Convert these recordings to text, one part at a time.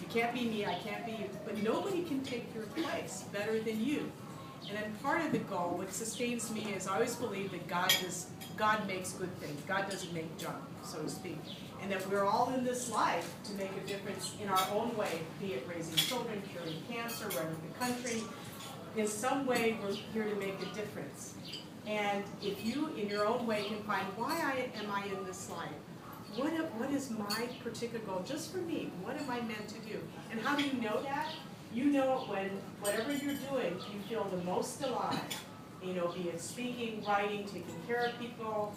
can't be me, I can't be you, but nobody can take your place better than you. And then part of the goal, what sustains me, is I always believe that God makes good things. God doesn't make junk, so to speak. And that we're all in this life to make a difference in our own way, be it raising children, curing cancer, running the country. In some way, we're here to make a difference. And if you, in your own way, can find why am I in this life? What is my particular goal, just for me? What am I meant to do? And how do you know that? You know it when whatever you're doing, you feel the most alive. You know, be it speaking, writing, taking care of people,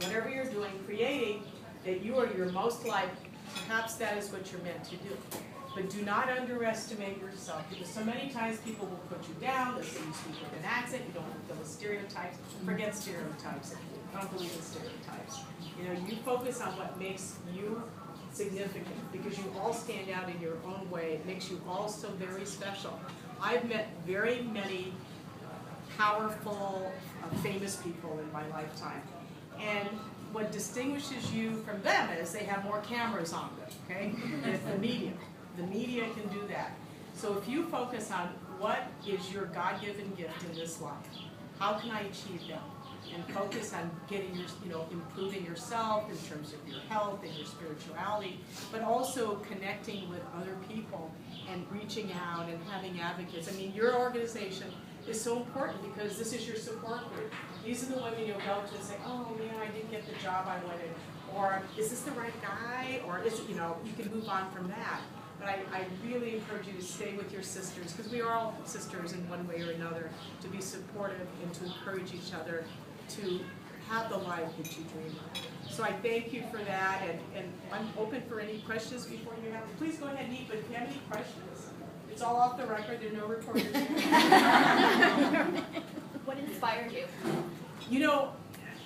whatever you're doing, creating, that you are your most alive. Perhaps that is what you're meant to do. But do not underestimate yourself, because so many times people will put you down, they'll say you speak with an accent, you don't fulfill the stereotypes. Forget stereotypes. I don't believe in stereotypes. You know, you focus on what makes you significant, because you all stand out in your own way. It makes you all so very special. I've met very many powerful, famous people in my lifetime. And what distinguishes you from them is they have more cameras on them, okay? It's the media. The media can do that. So if you focus on what is your God-given gift in this life, how can I achieve that? And focus on getting your, improving yourself in terms of your health and your spirituality, but also connecting with other people and reaching out and having advocates. I mean, your organization is so important because this is your support group. These are the women you'll go to and say, oh man, I didn't get the job I wanted, or is this the right guy, or is it, you can move on from that. But I really encourage you to stay with your sisters, because we are all sisters in one way or another, to be supportive and to encourage each other to have the life that you dream of. So I thank you for that, and I'm open for any questions before you have. Please go ahead and eat, but if you have any questions, it's all off the record, there are no reporters here. What inspired you? You know,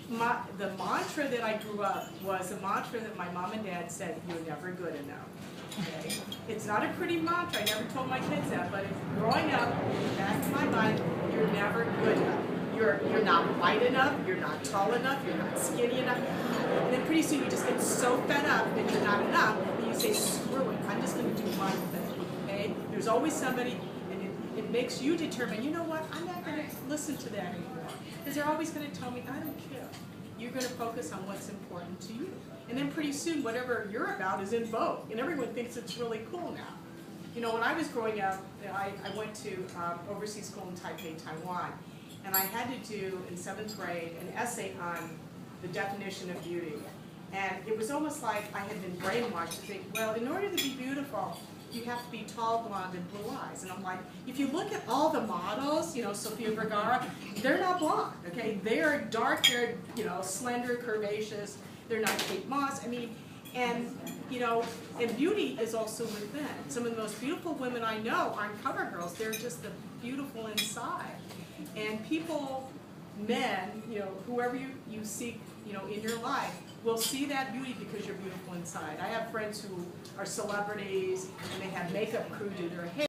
the mantra that I grew up was a mantra that my mom and dad said, you're never good enough. Okay? It's not a pretty mantra, I never told my kids that, but growing up, back in my mind, you're never good enough. You're not white enough, you're not tall enough, you're not skinny enough. And then pretty soon you just get so fed up that you're not enough, that you say, screw it, I'm just going to do my thing. Okay? There's always somebody, and it makes you determine, you know what, I'm not going to listen to that anymore. Because they're always going to tell me, I don't care. You're going to focus on what's important to you. And then pretty soon, whatever you're about is in vogue, and everyone thinks it's really cool now. You know, when I was growing up, I went to overseas school in Taipei, Taiwan. And I had to do, in 7th grade, an essay on the definition of beauty. And it was almost like I had been brainwashed to think, well, in order to be beautiful, you have to be tall, blonde, and blue eyes. And I'm like, if you look at all the models, Sofia Vergara, they're not blonde, okay? They are dark-haired, slender, curvaceous. They're not Kate Moss. I mean, and beauty is also within. Some of the most beautiful women I know aren't cover girls. They're just the beautiful inside. And people, men, whoever you seek, in your life, will see that beauty because you're beautiful inside. I have friends who are celebrities and they have makeup crew do their hair.